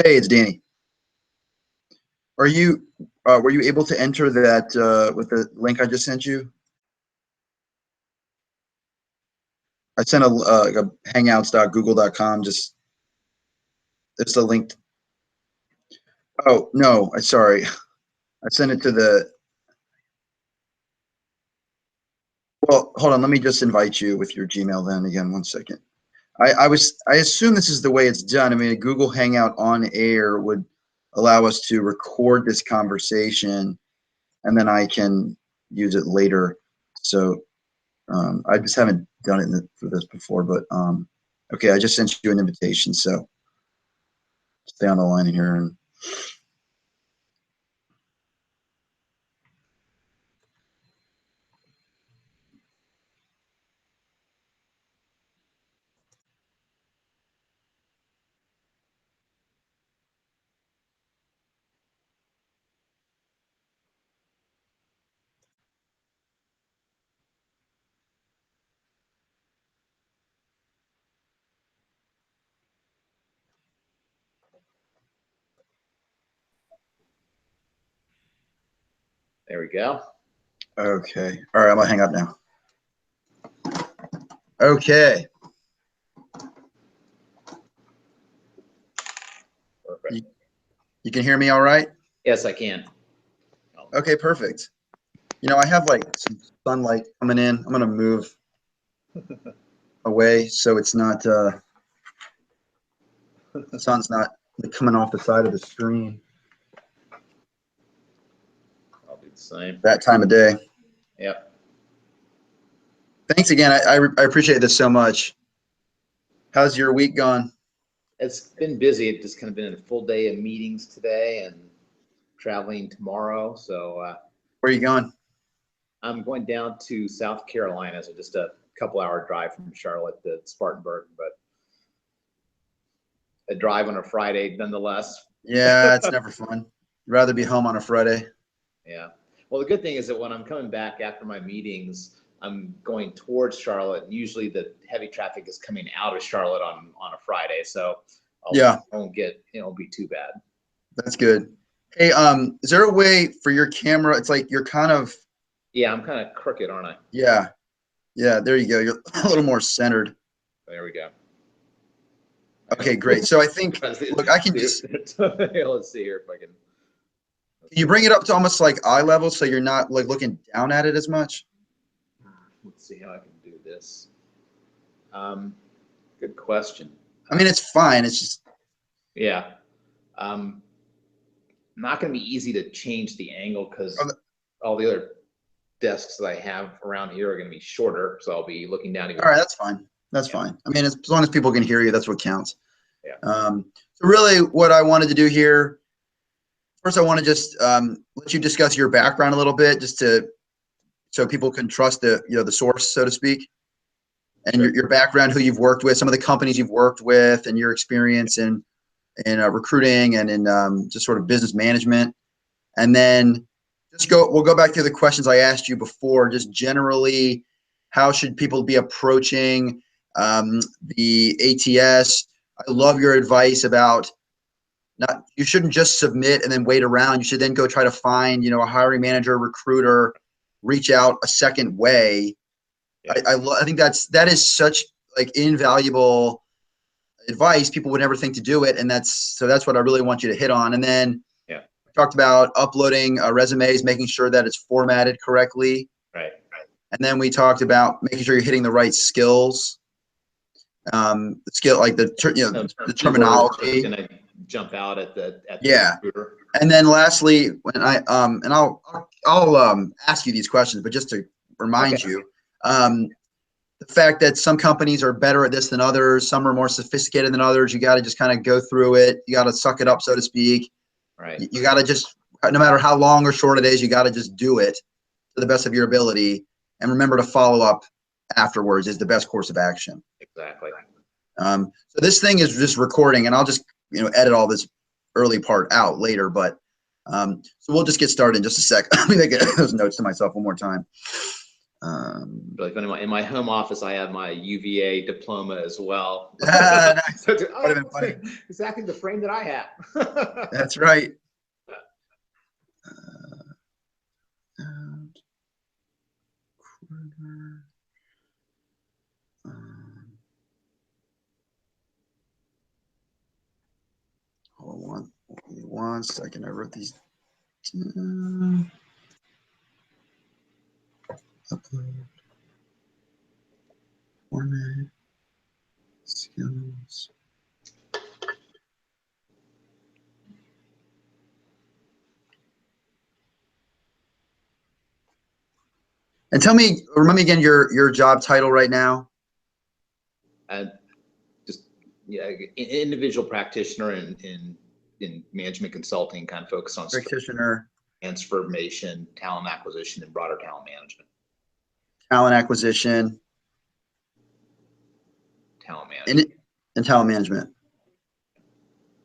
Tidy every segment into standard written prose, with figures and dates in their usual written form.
Hey, it's Danny. Are you were you able to enter that with the link I just sent you? I sent like a hangouts.google.com. Just it's a link. Oh no, I sorry. I sent it to the. Well, hold on. Let me just invite you with your Gmail then again. One second. I assume this is the way it's done. I mean, a Google Hangout on air would allow us to record this conversation, and then I can use it later. So I just haven't done it for this before, but okay, I just sent you an invitation, so stay on the line here. And There we go. okay, all right, I'm gonna hang up now. Okay. Perfect. You can hear me all right? Yes, I can. Okay, perfect. You know, I have like some sunlight coming in. I'm gonna move away so it's not the sun's not coming off the side of the screen I'll do the same. that time of day. Yep. Thanks again. I appreciate this so much. How's your week gone? It's been busy. It's just kind of been a full day of meetings today and traveling tomorrow. So Where are you going? I'm going down to South Carolina, so just a couple-hour drive from Charlotte to Spartanburg, but a drive on a Friday nonetheless. Yeah, it's never fun. Rather be home on a Friday. Yeah. Well, the good thing is that when I'm coming back after my meetings, I'm going towards Charlotte, and usually the heavy traffic is coming out of Charlotte on a Friday, so I won't get, it'll be too bad. That's good. Hey, is there a way for your camera? It's like you're kind of. Yeah, I'm kind of crooked, aren't I? Yeah. Yeah, there you go. You're a little more centered. There we go. Okay, great. So I think, look, I can just. Let's see here if I can. Can you bring it up to almost like eye level so you're not like looking down at it as much? Let's see how I can do this. Good question. I mean, it's fine. It's just. Yeah. Not going to be easy to change the angle because all the other desks that I have around here are going to be shorter, so I'll be looking down. All right, that's fine. That's fine. I mean, as long as people can hear you, that's what counts. Yeah. So really, what I wanted to do here, first, I want to just let you discuss your background a little bit, just so people can trust the source, so to speak, and Sure. your background, who you've worked with, some of the companies you've worked with, and your experience in recruiting and in just sort of business management, and then we'll go back to the questions I asked you before. Just generally, how should people be approaching the ATS? I love your advice about you shouldn't just submit and then wait around. You should then go try to find, a hiring manager, recruiter, reach out a second way. Yeah. I think that is such like invaluable advice. People would never think to do it. And that's what I really want you to hit on. And then we talked about uploading resumes, making sure that it's formatted correctly. Right. And then we talked about making sure you're hitting the right skills. The skill, like the terminology. Gonna jump out at the computer. And then lastly, when I'll ask you these questions, but just to remind you, the fact that some companies are better at this than others, some are more sophisticated than others. You got to just kind of go through it. You got to suck it up, so to speak. Right. You got to just, no matter how long or short it is, you got to just do it to the best of your ability, and remember to follow up afterwards is the best course of action. Exactly. So this thing is just recording, and I'll just edit all this early part out later. But so we'll just get started in just a sec. Let me make those notes to myself one more time. Like in my home office, I have my UVA diploma as well. Nice. So Funny. Exactly the frame that I have. That's right. Hold on one second. I wrote these down. Upload. Format. Skills. And remind me again your job title right now. Just individual practitioner in management consulting, kind of focus on Practitioner, transformation, talent acquisition, and broader talent management. Talent acquisition, talent management, and talent management,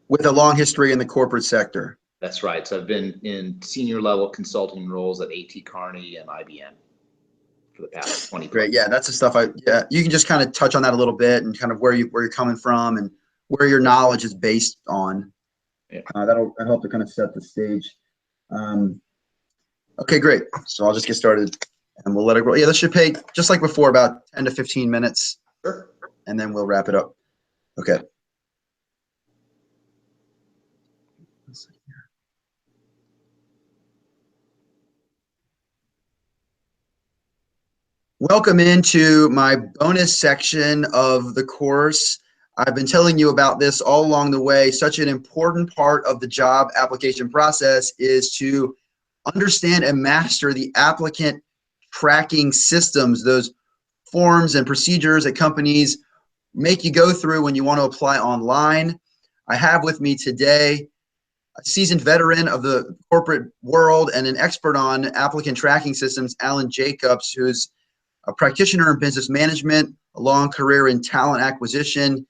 with a long history in the corporate sector. That's right. So I've been in senior level consulting roles at AT Kearney and IBM for the past 20 years. Great. Yeah, that's the stuff you can just kind of touch on that a little bit and kind of where you're coming from and where your knowledge is based on. Yeah. That'll help to kind of set the stage. Okay, great. So I'll just get started and we'll let it roll. Yeah, this should take, just like before, about 10 to 15 minutes. Sure. And then we'll wrap it up. Okay. Welcome into my bonus section of the course. I've been telling you about this all along the way. Such an important part of the job application process is to understand and master the applicant tracking systems, those forms and procedures that companies make you go through when you want to apply online. I have with me today a seasoned veteran of the corporate world and an expert on applicant tracking systems, Alan Jacobs, who's a practitioner in business management, a long career in talent acquisition,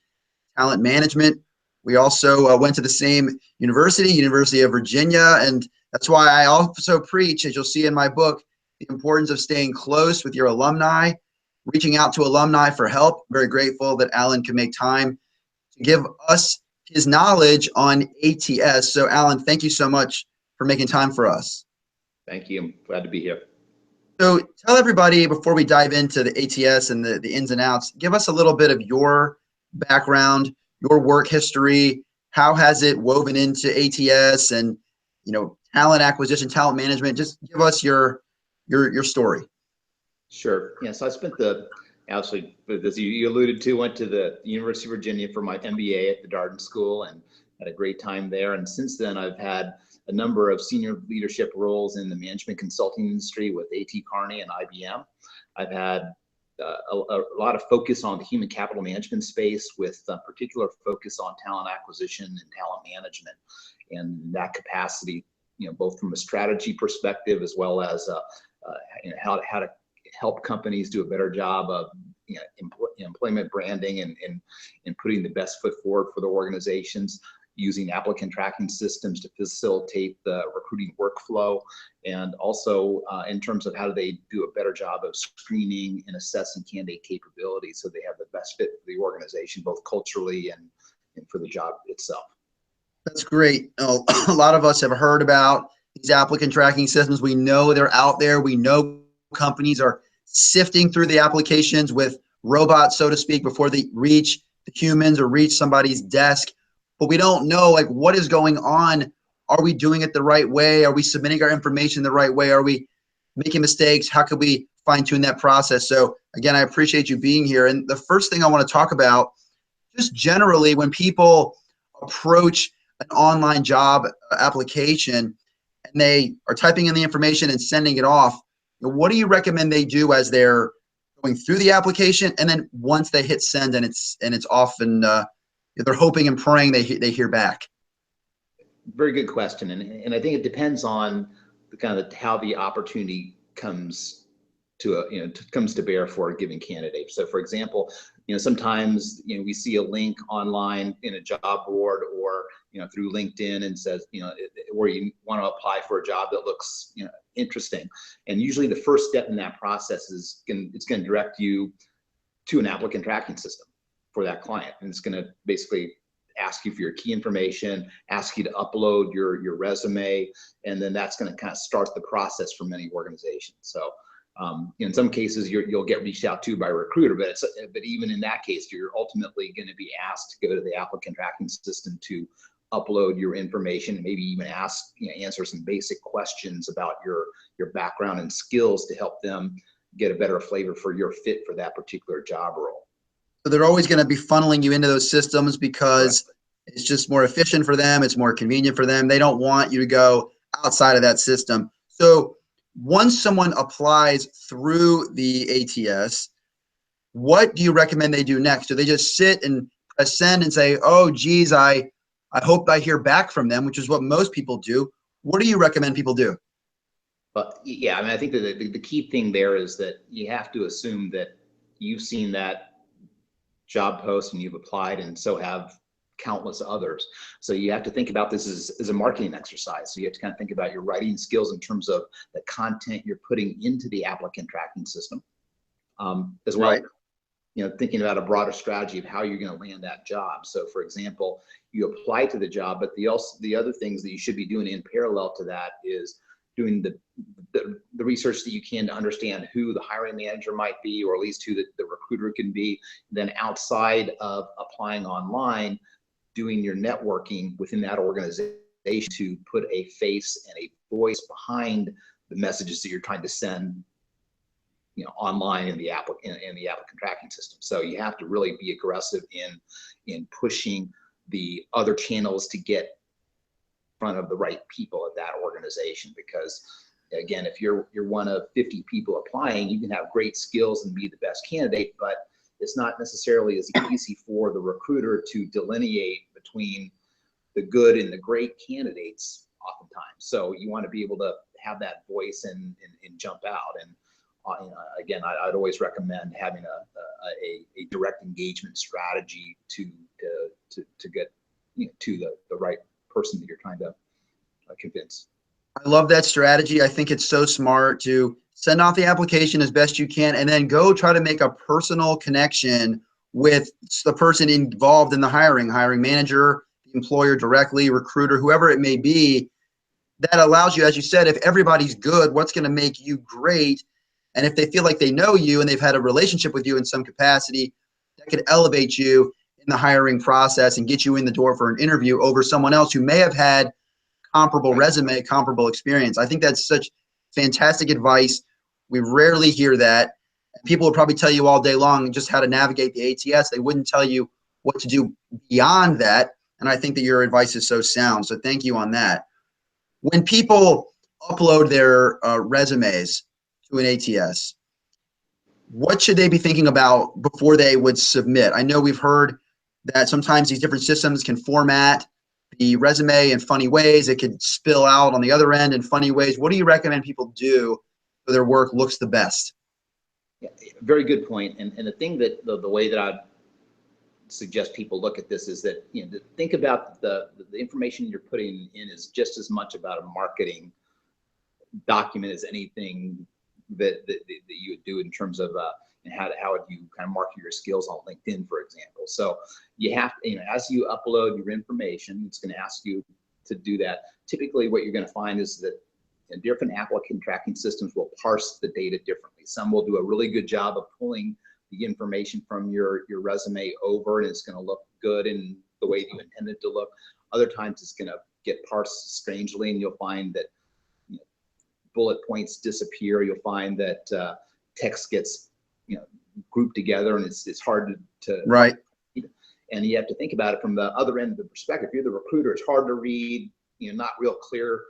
talent management. We also went to the same university, University of Virginia, and that's why I also preach, as you'll see in my book, the importance of staying close with your alumni, reaching out to alumni for help. Very grateful that Alan could make time to give us his knowledge on ATS. So Alan, thank you so much for making time for us. Thank you. I'm glad to be here. So tell everybody, before we dive into the ATS and the ins and outs, give us a little bit of your background, your work history. How has it woven into ATS and, talent acquisition, talent management? Just give us your story. Sure. Yeah. So I spent actually, as you alluded to, went to the University of Virginia for my MBA at the Darden School and had a great time there. And since then, I've had a number of senior leadership roles in the management consulting industry with AT Kearney and IBM. I've had a lot of focus on the human capital management space with a particular focus on talent acquisition and talent management. And that capacity, both from a strategy perspective as well as how to help companies do a better job of employment branding and putting the best foot forward for the organizations, using applicant tracking systems to facilitate the recruiting workflow, and also in terms of how do they do a better job of screening and assessing candidate capabilities so they have the best fit for the organization, both culturally and for the job itself. That's great. A lot of us have heard about these applicant tracking systems. We know they're out there. We know companies are sifting through the applications with robots, so to speak, before they reach the humans or reach somebody's desk. But we don't know, what is going on. Are we doing it the right way? Are we submitting our information the right way? Are we making mistakes? How can we fine tune that process? So again, I appreciate you being here. And the first thing I want to talk about, just generally, when people approach an online job application and they are typing in the information and sending it off, what do you recommend they do as they're going through the application, and then once they hit send and it's off, and they're hoping and praying they hear back? Very good question, and I think it depends on the kind of how the opportunity comes to bear for a given candidate. So, for example, sometimes, we see a link online in a job board or, through LinkedIn and says, where you want to apply for a job that looks, interesting. And usually the first step in that process is it's going to direct you to an applicant tracking system for that client. And it's going to basically ask you for your key information, ask you to upload your resume, and then that's going to kind of start the process for many organizations. So in some cases, you'll get reached out to by a recruiter, but even in that case, you're ultimately going to be asked to go to the applicant tracking system to upload your information, and maybe even answer some basic questions about your background and skills to help them get a better flavor for your fit for that particular job role. So they're always going to be funneling you into those systems because it's just more efficient for them. It's more convenient for them. They don't want you to go outside of that system. So once someone applies through the ATS, what do you recommend they do next? Do they just sit and press send and say, oh, geez, I hope I hear back from them, which is what most people do. What do you recommend people do? But yeah, I mean, I think that the key thing there is that you have to assume that you've seen that job post and you've applied, and so have countless others. So you have to think about this as a marketing exercise. So you have to kind of think about your writing skills in terms of the content you're putting into the applicant tracking system, as well. Right. Thinking about a broader strategy of how you're going to land that job. So for example, you apply to the job, but the other things that you should be doing in parallel to that is doing the research that you can to understand who the hiring manager might be, or at least who the recruiter can be. Then outside of applying online, doing your networking within that organization to put a face and a voice behind the messages that you're trying to send online in the applicant tracking system. So you have to really be aggressive in pushing the other channels to get in front of the right people at that organization. Because again, if you're one of 50 people applying, you can have great skills and be the best candidate, but it's not necessarily as easy for the recruiter to delineate between the good and the great candidates oftentimes. So you want to be able to have that voice and jump out. And again, I'd always recommend having a direct engagement strategy to get to the right person that you're trying to convince. I love that strategy. I think it's so smart to send off the application as best you can and then go try to make a personal connection with the person involved in the hiring manager, the employer directly, recruiter, whoever it may be. That allows you, as you said, if everybody's good, what's going to make you great? And if they feel like they know you and they've had a relationship with you in some capacity, that could elevate you in the hiring process and get you in the door for an interview over someone else who may have had comparable resume, comparable experience. I think that's such fantastic advice. We rarely hear that. People will probably tell you all day long just how to navigate the ATS. They wouldn't tell you what to do beyond that. And I think that your advice is so sound. So thank you on that. When people upload their resumes to an ATS, what should they be thinking about before they would submit? I know we've heard that sometimes these different systems can format the resume in funny ways. It could spill out on the other end in funny ways. What do you recommend people do so their work looks the best? Yeah, very good point. And the thing that the way that I suggest people look at this is that think about the information you're putting in is just as much about a marketing document as anything that you would do in terms of how would you kind of market your skills on LinkedIn, for example. So you have to, as you upload your information, it's going to ask you to do that. Typically what you're going to find is that different applicant tracking systems will parse the data differently. Some will do a really good job of pulling the information from your resume over, and it's going to look good in the way you intended it to look. Other times it's going to get parsed strangely, and you'll find that bullet points disappear. You'll find that text gets grouped together, and it's hard to right. And you have to think about it from the other end of the perspective. If you're the recruiter, it's hard to read, not real clear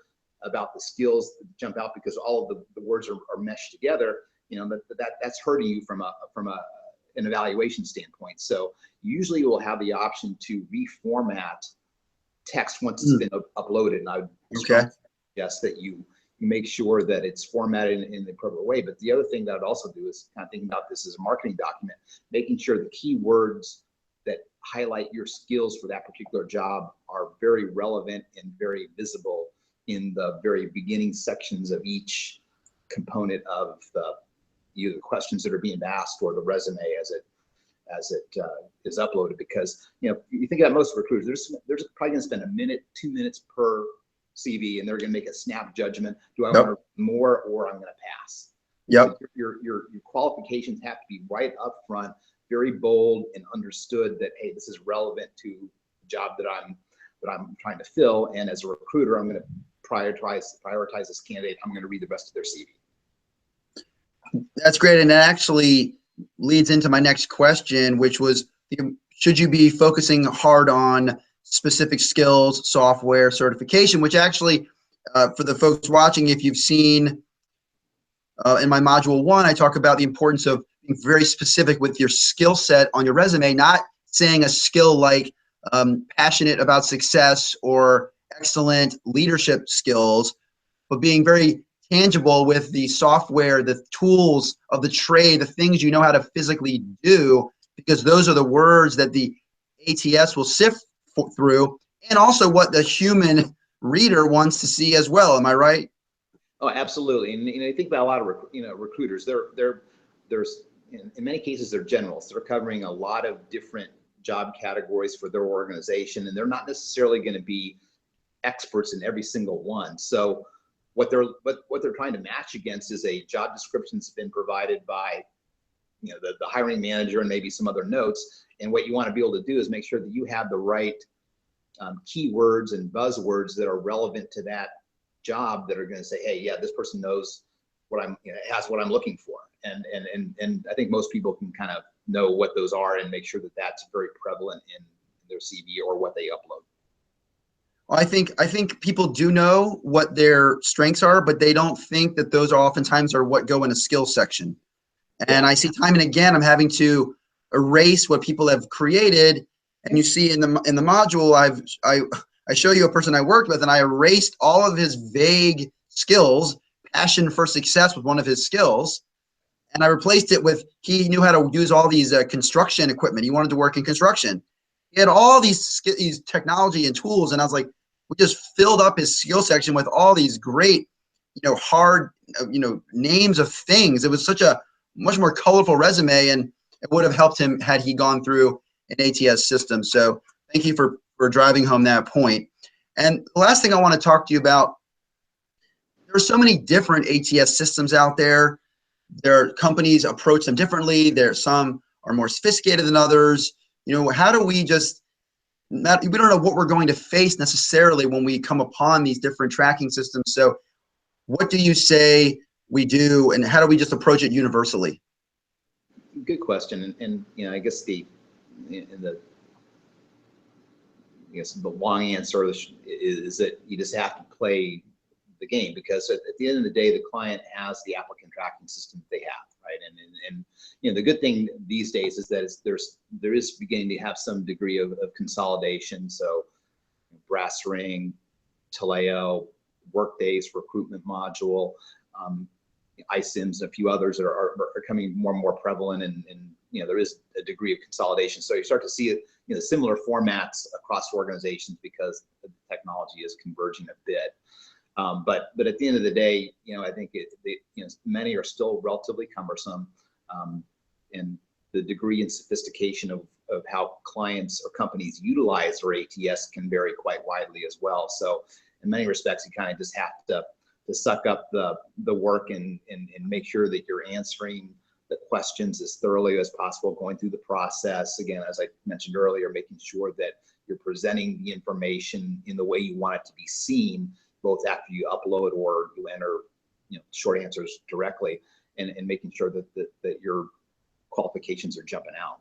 about the skills that jump out because all of the words are meshed together. That's hurting you from an evaluation standpoint. So usually you will have the option to reformat text once it's been uploaded, and I would suggest that you make sure that it's formatted in the appropriate way. But the other thing that I'd also do is kind of thinking about this as a marketing document, making sure the keywords that highlight your skills for that particular job are very relevant and very visible in the very beginning sections of each component of either the questions that are being asked or the resume as it is uploaded. Because you think about most recruiters, there's probably going to spend a minute, 2 minutes per CV, and they're going to make a snap judgment. Do I want to more, or I'm going to pass? Yep. So your qualifications have to be right up front, very bold, and understood that, hey, this is relevant to the job that I'm trying to fill. And as a recruiter, I'm going to prioritize this candidate. I'm going to read the rest of their CV. That's great, and that actually leads into my next question, which was, should you be focusing hard on specific skills, software, certification, which actually, for the folks watching, if you've seen in my module 1, I talk about the importance of being very specific with your skill set on your resume, not saying a skill like passionate about success or excellent leadership skills, but being very tangible with the software, the tools of the trade, the things you know how to physically do, because those are the words that the ATS will sift through, and also what the human reader wants to see as well. Am I right? Oh, absolutely. And you think about a lot of recruiters. There's in many cases they're generals. They're covering a lot of different job categories for their organization, and they're not necessarily going to be experts in every single one. So what they're trying to match against is a job description that's been provided by the hiring manager and maybe some other notes. And what you want to be able to do is make sure that you have the right keywords and buzzwords that are relevant to that job, that are going to say, hey, yeah, this person knows what has what I'm looking for. And I think most people can kind of know what those are and make sure that that's very prevalent in their CV or what they upload. Well, I think people do know what their strengths are, but they don't think that those are oftentimes are what go in a skill section. And I see time and again, I'm having to erase what people have created. And you see in the module, I show you a person I worked with, and I erased all of his vague skills. Passion for success was one of his skills, and I replaced it with he knew how to use all these construction equipment. He wanted to work in construction. He had all these technology and tools, and I was like, we just filled up his skill section with all these great, hard, names of things. It was such a much more colorful resume, and it would have helped him had he gone through an ATS system. So thank you for driving home that point. And the last thing I want to talk to you about, there are so many different ATS systems out there. Companies approach them differently. Some are more sophisticated than others. How do we just we don't know what we're going to face necessarily when we come upon these different tracking systems. So what do you say we do, and how do we just approach it universally? Good question. And I guess the long answer is that you just have to play the game, because at the end of the day, the client has the applicant tracking system that they have, right? And the good thing these days is that there is beginning to have some degree of consolidation. So Brass Ring, Taleo, Workday's recruitment module, iSIMS, and a few others are becoming more and more prevalent, and there is a degree of consolidation. So you start to see similar formats across organizations because the technology is converging a bit. But at the end of the day, I think many are still relatively cumbersome, and the degree and sophistication of how clients or companies utilize their ATS can vary quite widely as well. So in many respects, you kind of just have to suck up the work and make sure that you're answering the questions as thoroughly as possible, going through the process. Again, as I mentioned earlier, making sure that you're presenting the information in the way you want it to be seen, both after you upload or you enter short answers directly, and making sure that your qualifications are jumping out.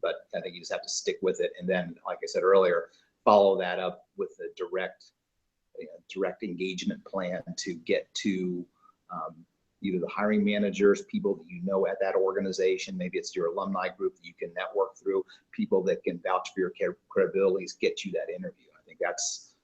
But I think you just have to stick with it, and then, like I said earlier, follow that up with a direct engagement plan to get to either the hiring managers, people that at that organization, maybe it's your alumni group that you can network through, people that can vouch for your credibilities, get you that interview. I think that's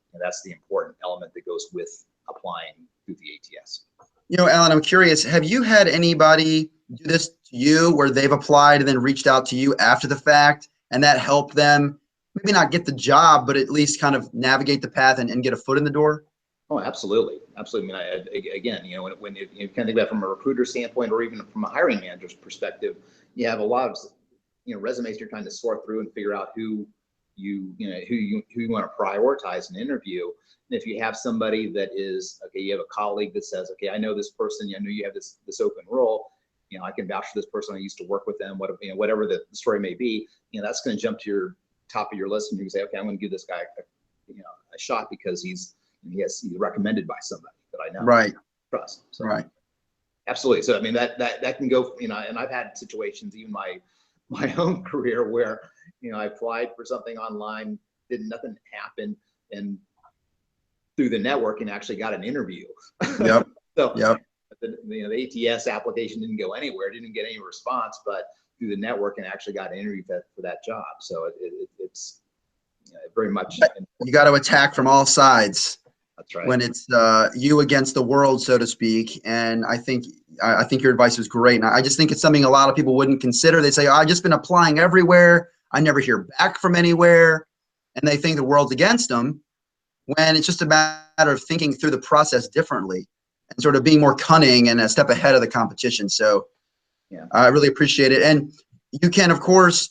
the important element that goes with applying through the ATS. You know, Alan, I'm curious, have you had anybody do this to you where they've applied and then reached out to you after the fact, and that helped them maybe not get the job, but at least kind of navigate the path and get a foot in the door? Oh, absolutely. Absolutely. I mean, again, when you kind of think about it from a recruiter standpoint, or even from a hiring manager's perspective, you have a lot of, resumes you're trying to sort through and figure out who you want to prioritize and interview. And if you have somebody that is, okay, you have a colleague that says, okay, I know this person, I know you have this open role, I can vouch for this person, I used to work with them, whatever the story may be, that's going to jump to your top of your list, and you can say, okay, I'm going to give this guy a shot because he's recommended by somebody that I know, right, trust. So, right. Absolutely. So I mean that can go, and I've had situations, even my own career, where I applied for something online, nothing happened, and through the networking actually got an interview. Yep. So yep. The ATS application didn't go anywhere, didn't get any response, but through the networking actually got an interview for that job. So it's very much. You got to attack from all sides. That's right. When it's you against the world, so to speak. And I think your advice was great. And I just think it's something a lot of people wouldn't consider. They say, oh, I've just been applying everywhere, I never hear back from anywhere. And they think the world's against them, when it's just a matter of thinking through the process differently and sort of being more cunning and a step ahead of the competition. So yeah, I really appreciate it. And you can, of course,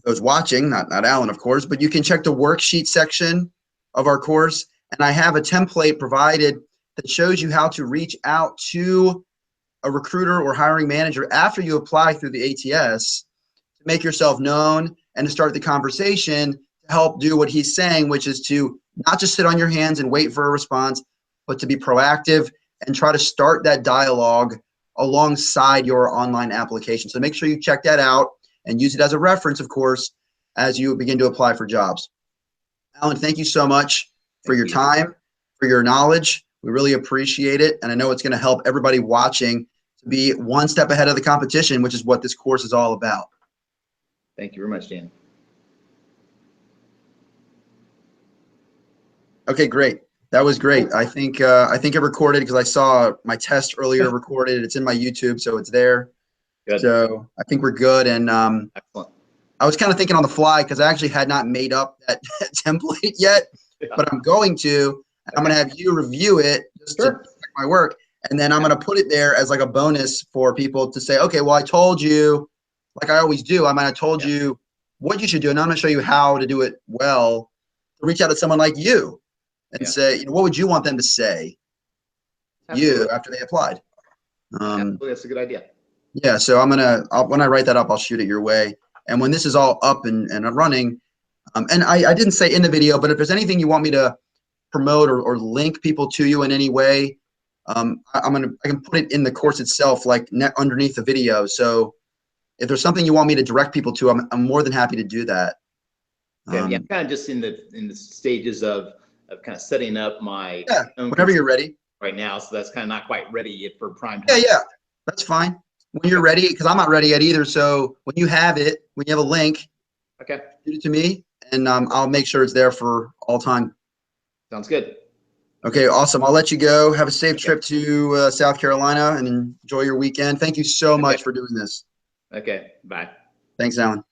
those watching, not Alan, of course, but you can check the worksheet section of our course. And I have a template provided that shows you how to reach out to a recruiter or hiring manager after you apply through the ATS to make yourself known and to start the conversation to help do what he's saying, which is to not just sit on your hands and wait for a response, but to be proactive and try to start that dialogue alongside your online application. So make sure you check that out and use it as a reference, of course, as you begin to apply for jobs. Alan, thank you so much for your time, for your knowledge. We really appreciate it. And I know it's going to help everybody watching to be one step ahead of the competition, which is what this course is all about. Thank you very much, Dan. Okay, great. That was great. I think it recorded because I saw my test earlier recorded. It's in my YouTube, so it's there. Good. So I think we're good. And excellent. I was kind of thinking on the fly because I actually had not made up that template yet, but I'm going to. And I'm going to have you review it just to check my work. And then I'm going to put it there as like a bonus for people to say, okay, well, I told you, like I always do, I told you what you should do. And I'm going to show you how to do it well, to reach out to someone like you and say, what would you want them to say you after they applied? Absolutely. That's a good idea. Yeah. So when I write that up, I'll shoot it your way. And when this is all up and running, and I didn't say in the video, but if there's anything you want me to promote or link people to you in any way, I can put it in the course itself, like underneath the video. So if there's something you want me to direct people to, I'm more than happy to do that. Yeah, I'm kind of just in the stages of kind of setting up my own whenever you're ready right now. So that's kind of not quite ready yet for prime time. Yeah, that's fine. When you're ready, because I'm not ready yet either. So when you have it, when you have a link, shoot it to me, and I'll make sure it's there for all time. Sounds good. Okay, awesome. I'll let you go. Have a safe trip to South Carolina and enjoy your weekend. Thank you so much for doing this. Okay, bye. Thanks, Alan.